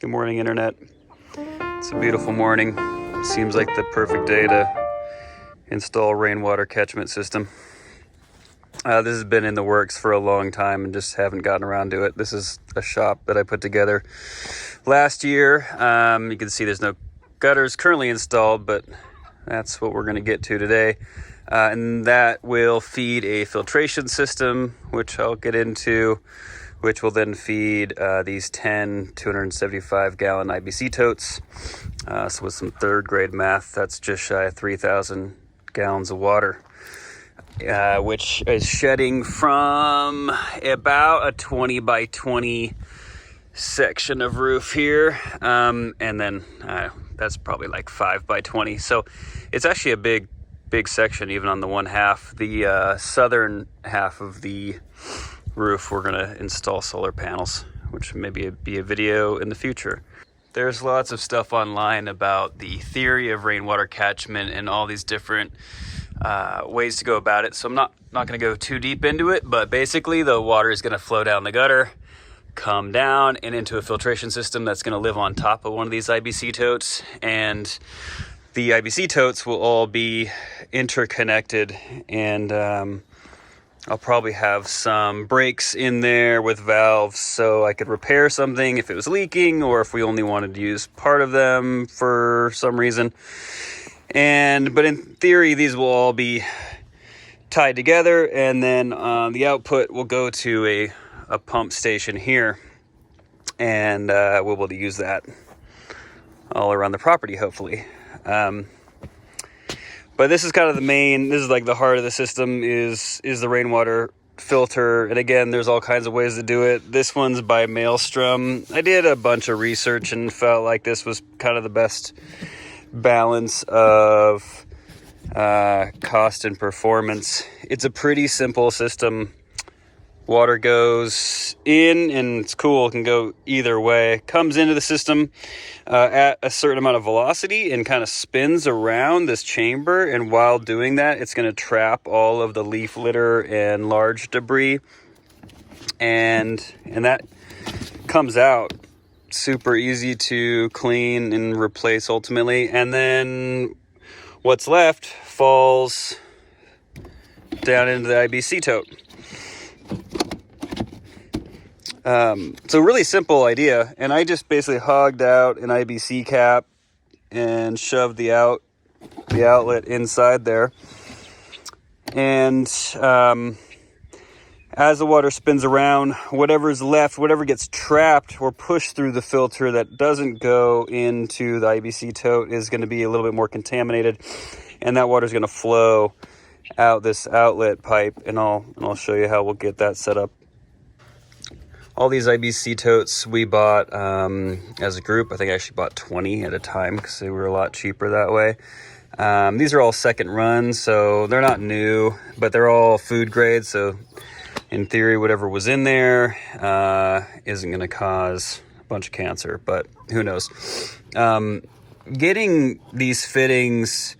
Good morning, Internet. It's a beautiful morning. Seems like the perfect day to install rainwater catchment system. This has been in the works for a long time and just haven't gotten around to it. This is a shop that I put together last year. You can see there's no gutters currently installed, but that's what we're going to get to today. And that will feed a filtration system, which I'll get into, which will then feed these 10 275-gallon IBC totes. So with some third grade math, that's just shy of 3,000 gallons of water, which is shedding from about a 20 by 20 section of roof here. And then that's probably like 5 by 20. So it's actually a big section, even on the one half. The southern half of the roof, we're going to install solar panels, which maybe be a video in the future. There's lots of stuff online about the theory of rainwater catchment and all these different ways to go about it. So I'm not going to go too deep into it, but basically the water is going to flow down the gutter, come down and into a filtration system that's going to live on top of one of these IBC totes. And the IBC totes will all be interconnected, and I'll probably have some breaks in there with valves so I could repair something if it was leaking, or if we only wanted to use part of them for some reason. But in theory, these will all be tied together, and then the output will go to a pump station here, and we'll be able to use that all around the property, hopefully. But this is kind of this is like the heart of the system is the rainwater filter. And again, there's all kinds of ways to do it. This one's by Maelstrom. I did a bunch of research and felt like this was kind of the best balance of cost and performance. It's a pretty simple system. Water goes in, and it's cool. It can go either way. Comes into the system at a certain amount of velocity and kind of spins around this chamber. And while doing that, it's going to trap all of the leaf litter and large debris. And that comes out super easy to clean and replace ultimately. And then what's left falls down into the IBC tote. So really simple idea, and I just basically hogged out an IBC cap and shoved the outlet inside there. And as the water spins around, whatever's left, whatever gets trapped or pushed through the filter that doesn't go into the IBC tote is going to be a little bit more contaminated, and that water is going to flow out this outlet pipe, and I'll show you how we'll get that set up. All these IBC totes we bought as a group. I think I actually bought 20 at a time because they were a lot cheaper that way. These are all second runs, so they're not new, but they're all food grade. So in theory, whatever was in there isn't going to cause a bunch of cancer, but who knows. Getting these fittings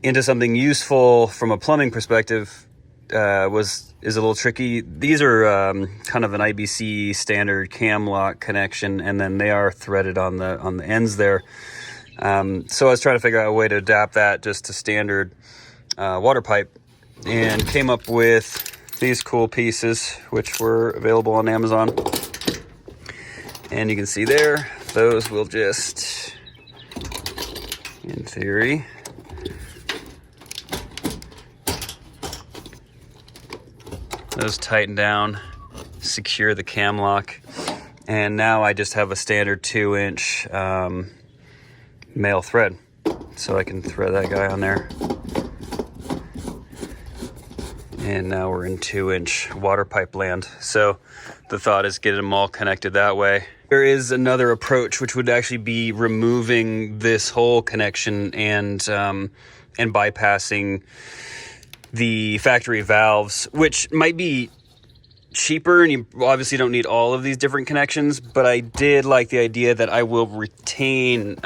into something useful from a plumbing perspective is a little tricky. These are kind of an IBC standard cam lock connection, and then they are threaded on the ends there. So I was trying to figure out a way to adapt that just to standard water pipe, and came up with these cool pieces, which were available on Amazon. And you can see there, those will just, in theory, those tighten down, secure the cam lock, and now I just have a standard 2-inch male thread, so I can thread that guy on there. And now we're in 2-inch water pipe land. So the thought is get them all connected that way. There is another approach, which would actually be removing this whole connection and bypassing the factory valves, which might be cheaper, and you obviously don't need all of these different connections, but I did like the idea that I will retain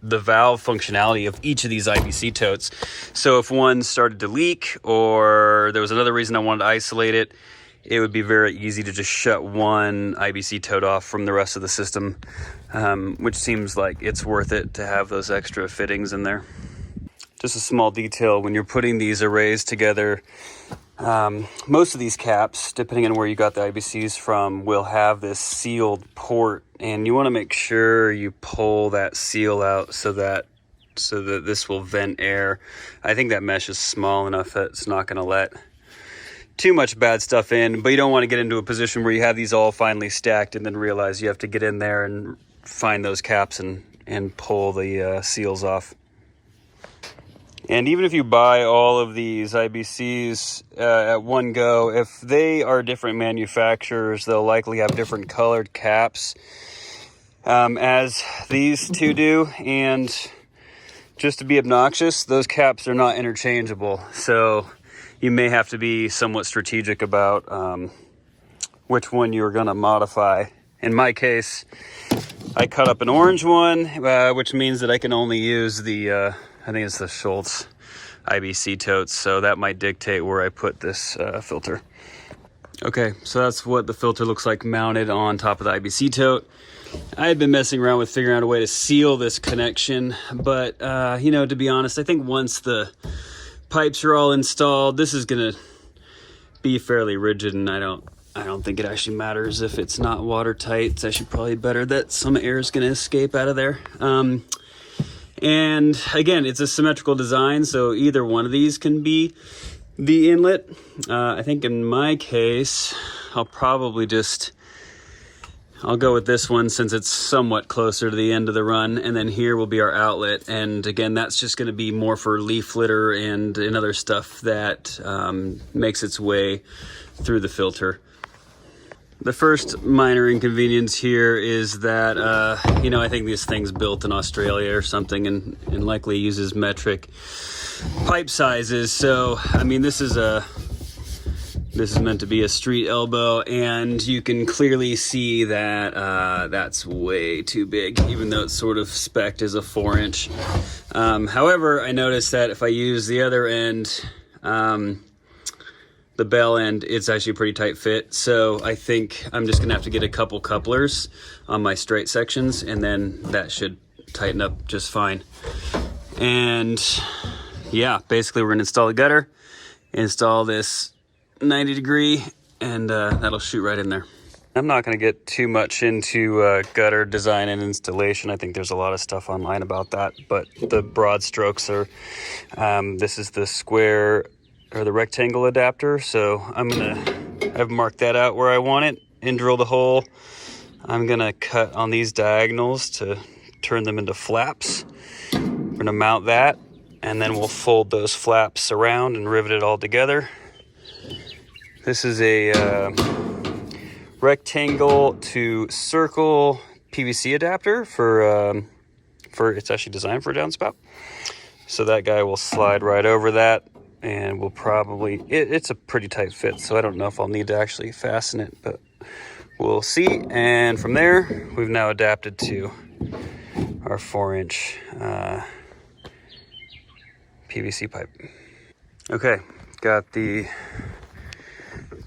the valve functionality of each of these IBC totes. So if one started to leak, or there was another reason I wanted to isolate it, it would be very easy to just shut one IBC tote off from the rest of the system, which seems like it's worth it to have those extra fittings in there. Just a small detail, when you're putting these arrays together, most of these caps, depending on where you got the IBCs from, will have this sealed port, and you want to make sure you pull that seal out so that this will vent air. I think that mesh is small enough that it's not going to let too much bad stuff in, but you don't want to get into a position where you have these all finely stacked and then realize you have to get in there and find those caps and pull the seals off. And even if you buy all of these IBCs at one go, if they are different manufacturers, they'll likely have different colored caps, as these two do. And just to be obnoxious, those caps are not interchangeable. So you may have to be somewhat strategic about which one you're going to modify. In my case, I cut up an orange one, which means that I can only use the I think it's the Schultz IBC Totes, so that might dictate where I put this filter. Okay, so that's what the filter looks like mounted on top of the IBC tote. I had been messing around with figuring out a way to seal this connection, but you know, to be honest, I think once the pipes are all installed, this is gonna be fairly rigid, and I don't think it actually matters if it's not watertight. It's actually probably better that some air is gonna escape out of there. And again, it's a symmetrical design, so either one of these can be the inlet. I think in my case, I'll go with this one since it's somewhat closer to the end of the run, and then here will be our outlet. And again, that's just going to be more for leaf litter and other stuff that makes its way through the filter. The first minor inconvenience here is that, you know, I think this thing's built in Australia or something and likely uses metric pipe sizes. So, I mean, this is meant to be a street elbow, and you can clearly see that that's way too big, even though it's sort of spec'd as a 4-inch. However, I noticed that if I use the other end, the bell end, it's actually a pretty tight fit. So I think I'm just gonna have to get a couple couplers on my straight sections, and then that should tighten up just fine. And yeah, basically we're gonna install a gutter, install this 90 degree, and that'll shoot right in there. I'm not gonna get too much into gutter design and installation. I think there's a lot of stuff online about that, but the broad strokes are, this is the square or the rectangle adapter. So I've marked that out where I want it and drill the hole. I'm gonna cut on these diagonals to turn them into flaps. We're gonna mount that, and then we'll fold those flaps around and rivet it all together. This is a rectangle to circle PVC adapter for it's actually designed for a downspout. So that guy will slide right over that, and we'll probably, it's a pretty tight fit, so I don't know if I'll need to actually fasten it, but we'll see. And from there, we've now adapted to our 4-inch PVC pipe. Okay, got the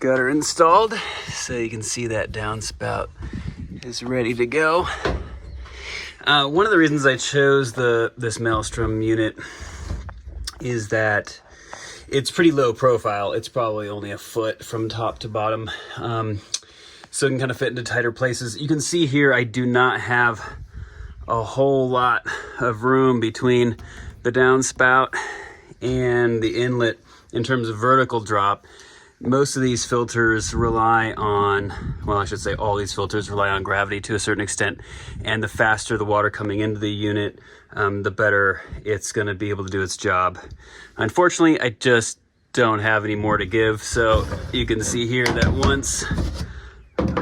gutter installed, so you can see that downspout is ready to go. One of the reasons I chose this Maelstrom unit is that it's pretty low profile. It's probably only a foot from top to bottom, so it can kind of fit into tighter places. You can see here I do not have a whole lot of room between the downspout and the inlet in terms of vertical drop. Most of these filters rely on, well, I should say all these filters rely on gravity to a certain extent, and the faster the water coming into the unit, the better it's going to be able to do its job. Unfortunately, I just don't have any more to give, so you can see here that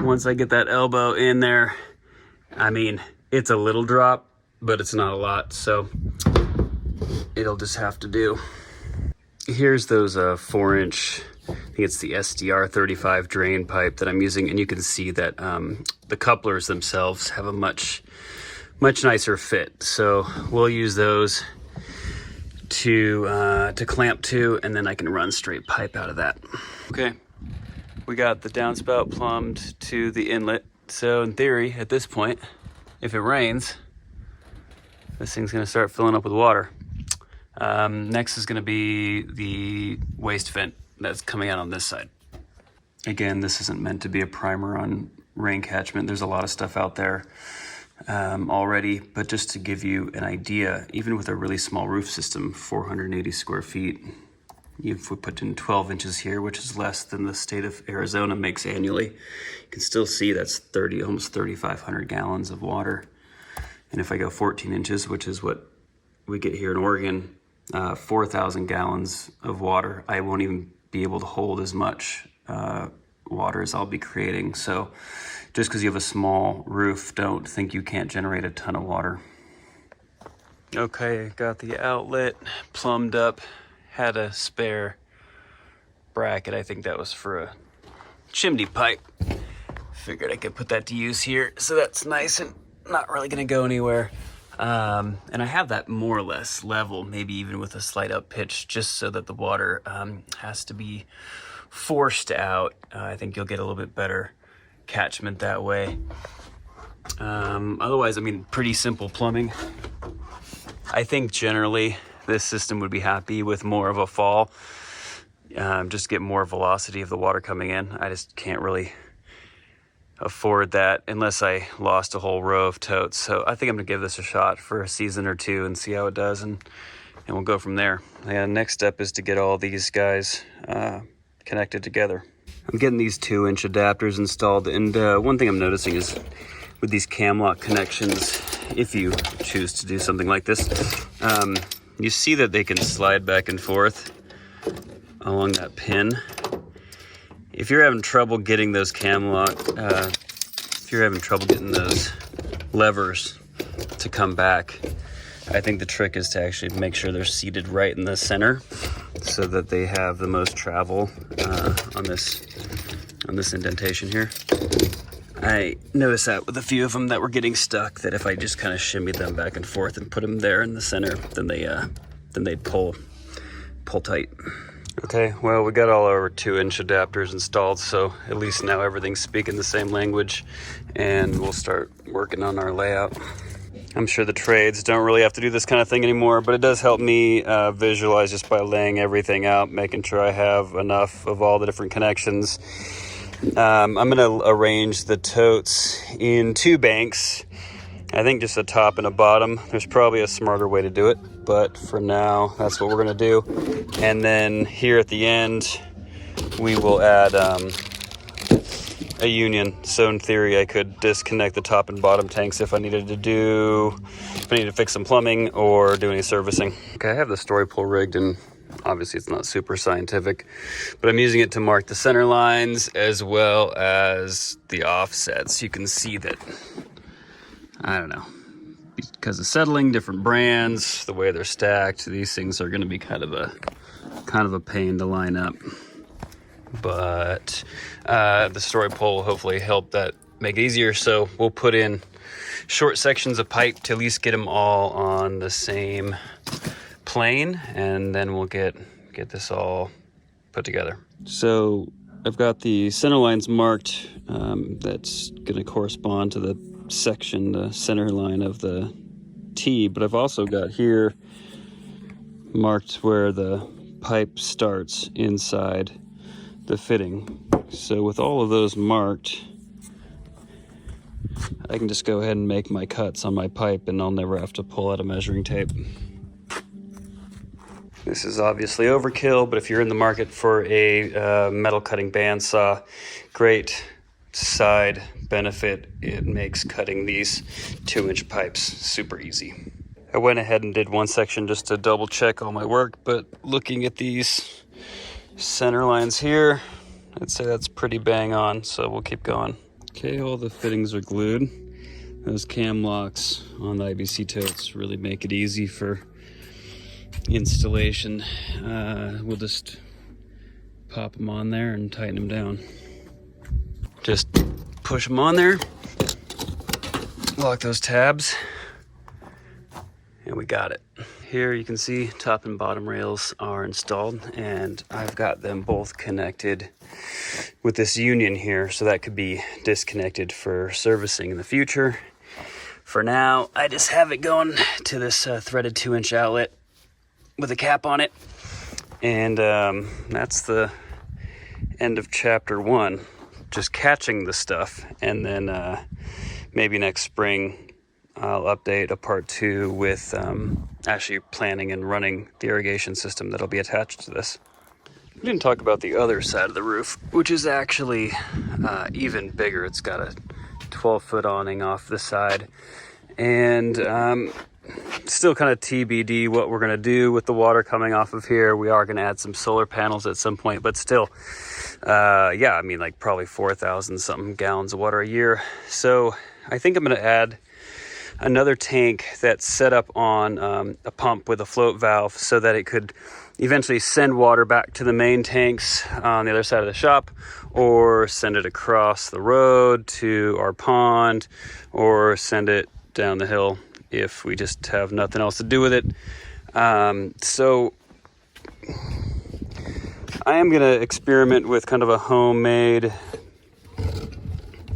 once I get that elbow in there, I mean, it's a little drop, but it's not a lot, so it'll just have to do. Here's those 4-inch, I think it's the SDR 35 drain pipe that I'm using, and you can see that the couplers themselves have a much nicer fit. So we'll use those to clamp to, and then I can run straight pipe out of that. Okay, We got the downspout plumbed to the inlet. So in theory, at this point, if it rains, this thing's gonna start filling up with water. Next is gonna be the waste vent that's coming out on this side. Again, this isn't meant to be a primer on rain catchment. There's a lot of stuff out there already, but just to give you an idea, even with a really small roof system, 480 square feet, if we put in 12 inches here, which is less than the state of Arizona makes annually, you can still see that's almost 3,500 gallons of water. And if I go 14 inches, which is what we get here in Oregon, 4,000 gallons of water, I won't even be able to hold as much water as I'll be creating. So just because you have a small roof, don't think you can't generate a ton of water. Okay, got the outlet plumbed up. Had a spare bracket. I think that was for a chimney pipe. Figured I could put that to use here. So that's nice and not really gonna go anywhere. And I have that more or less level, maybe even with a slight up pitch, just so that the water has to be forced out. I think you'll get a little bit better catchment that way. Otherwise, I mean, pretty simple plumbing. I think generally this system would be happy with more of a fall, just get more velocity of the water coming in. I just can't really afford that unless I lost a whole row of totes. So I think I'm gonna give this a shot for a season or two and see how it does, and we'll go from there. And next step is to get all these guys connected together. I'm getting these 2-inch adapters installed, and one thing I'm noticing is with these cam lock connections, if you choose to do something like this, you see that they can slide back and forth along that pin. If you're having trouble getting those if you're having trouble getting those levers to come back, I think the trick is to actually make sure they're seated right in the center so that they have the most travel on this indentation here. I noticed that with a few of them that were getting stuck, that if I just kind of shimmied them back and forth and put them there in the center, then they'd pull tight. Okay, well, we got all our 2-inch adapters installed, so at least now everything's speaking the same language, and we'll start working on our layout. I'm sure the trades don't really have to do this kind of thing anymore, but it does help me visualize just by laying everything out, making sure I have enough of all the different connections. I'm gonna arrange the totes in 2 banks. I think just a top and a bottom. There's probably a smarter way to do it, but for now, that's what we're gonna do. And then here at the end, we will add a union. So in theory, I could disconnect the top and bottom tanks if I needed to fix some plumbing or do any servicing. Okay, I have the story pole rigged, and obviously it's not super scientific, but I'm using it to mark the center lines as well as the offsets. You can see that, I don't know, because of settling, different brands, the way they're stacked, these things are gonna be kind of a pain to line up. But the story pole will hopefully help that make it easier. So we'll put in short sections of pipe to at least get them all on the same plane, and then we'll get this all put together. So I've got the center lines marked. That's going to correspond to the section, the center line of the T, but I've also got here marked where the pipe starts inside the fitting. So with all of those marked, I can just go ahead and make my cuts on my pipe, and I'll never have to pull out a measuring tape. This is obviously overkill, but if you're in the market for a metal cutting bandsaw, great side benefit. It makes cutting these 2-inch pipes super easy. I went ahead and did one section just to double check all my work, but looking at these center lines here, I'd say that's pretty bang on, so we'll keep going. Okay, all the fittings are glued. Those cam locks on the IBC Totes really make it easy for installation. We'll just pop them on there and tighten them down. Just push them on there, lock those tabs, and we got it. Here you can see top and bottom rails are installed, and I've got them both connected with this union here, so that could be disconnected for servicing in the future. For now, I just have it going to this threaded 2-inch outlet with a cap on it, and that's the end of chapter 1, just catching the stuff. And then maybe next spring I'll update a part 2 with actually planning and running the irrigation system that'll be attached to this. We didn't talk about the other side of the roof, which is actually even bigger. It's got a 12-foot awning off the side, and still kind of TBD what we're going to do with the water coming off of here. We are going to add some solar panels at some point, but still, yeah, I mean, like probably 4,000 something gallons of water a year. So I think I'm going to add another tank that's set up on a pump with a float valve so that it could eventually send water back to the main tanks on the other side of the shop, or send it across the road to our pond, or send it down the hill if we just have nothing else to do with it. So I am going to experiment with kind of a homemade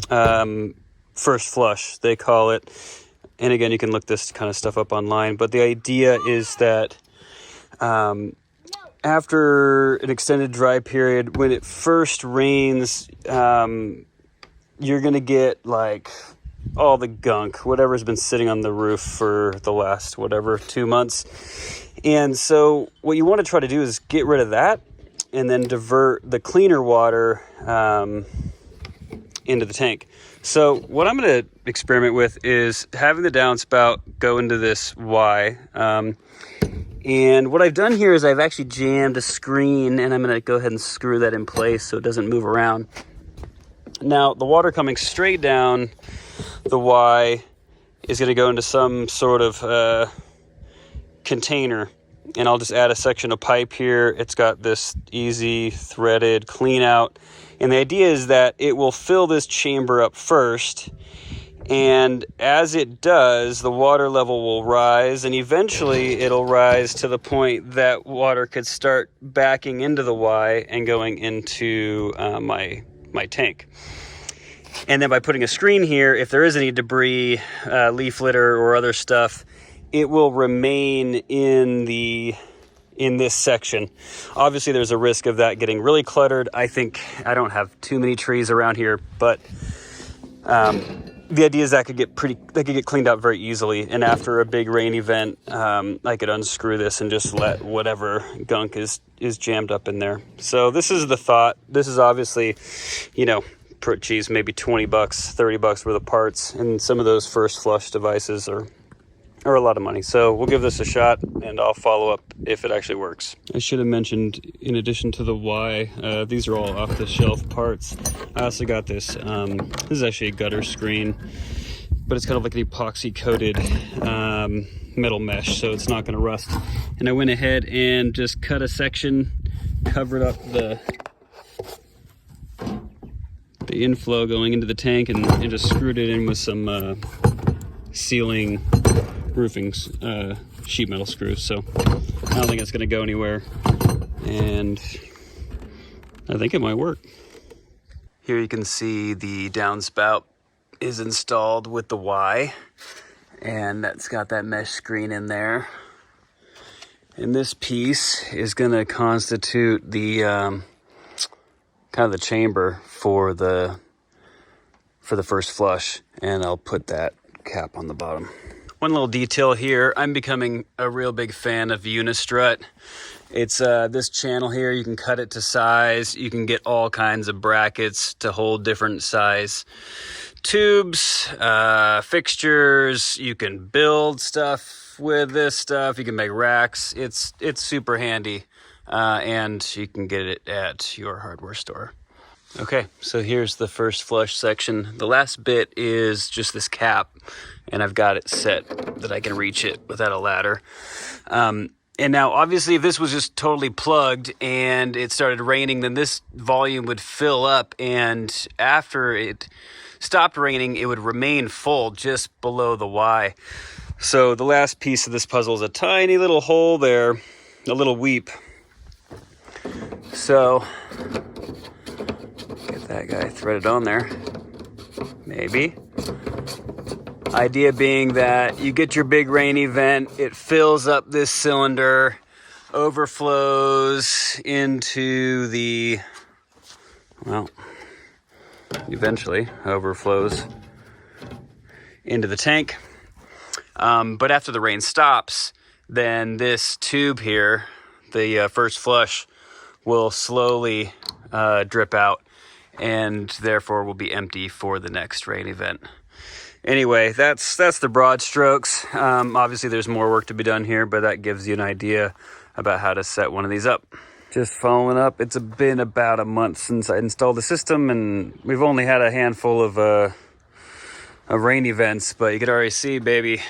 first flush, they call it. And again, you can look this kind of stuff up online. But the idea is that after an extended dry period, when it first rains, you're going to get like all the gunk, whatever's been sitting on the roof for the last, 2 months. And so what you want to try to do is get rid of that and then divert the cleaner water into the tank. So what I'm going to experiment with is having the downspout go into this Y. And what I've done here is I've actually jammed a screen, and I'm going to go ahead and screw that in place so it doesn't move around. Now, the water coming straight down the Y is going to go into some sort of container, and I'll just add a section of pipe here. It's got this easy threaded clean out, and the idea is that it will fill this chamber up first, and as it does, the water level will rise, and eventually it'll rise to the point that water could start backing into the Y and going into my tank. And then by putting a screen here, if there is any debris, leaf litter or other stuff, it will remain in this section. Obviously, there's a risk of that getting really cluttered. I think I don't have too many trees around here, but the idea is that could get cleaned out very easily. And after a big rain event, I could unscrew this and just let whatever gunk is jammed up in there. So this is the thought. This is obviously, maybe $20, $30 worth of parts, and some of those first flush devices are a lot of money. So we'll give this a shot, and I'll follow up if it actually works. I should have mentioned, in addition to the Y, these are all off-the-shelf parts. I also got this. This is actually a gutter screen, but it's kind of like an epoxy-coated metal mesh, so it's not going to rust. And I went ahead and just cut a section, covered up the inflow going into the tank, and just screwed it in with some sealing roofing sheet metal screws. So I don't think it's going to go anywhere, and I think it might work. Here you can see the downspout is installed with the Y, and that's got that mesh screen in there. And this piece is going to constitute the kind of the chamber for the first flush, and I'll put that cap on the bottom. One little detail here, I'm becoming a real big fan of Unistrut. It's this channel here, you can cut it to size. You can get all kinds of brackets to hold different size tubes, fixtures. You can build stuff with this stuff. You can make racks. It's super handy, and you can get it at your hardware store. Okay, so here's the first flush section. The last bit is just this cap, and I've got it set that I can reach it without a ladder. And now, obviously, if this was just totally plugged and it started raining, then this volume would fill up, and after it stopped raining, it would remain full just below the Y. So the last piece of this puzzle is a tiny little hole there, a little weep. So get that guy threaded on there, maybe. Idea being that you get your big rain event, it fills up this cylinder, overflows into the, well, eventually overflows into the tank. But after the rain stops, then this tube here, the first flush, will slowly drip out and therefore will be empty for the next rain event. Anyway, that's the broad strokes. Obviously there's more work to be done here, but that gives you an idea about how to set one of these up. Just following up, it's been about a month since I installed the system, and we've only had a handful of rain events, but you could already see, baby,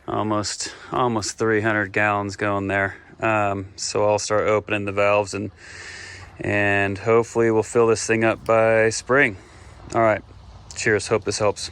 almost 300 gallons going there. So I'll start opening the valves and hopefully we'll fill this thing up by spring. All right, cheers, hope this helps.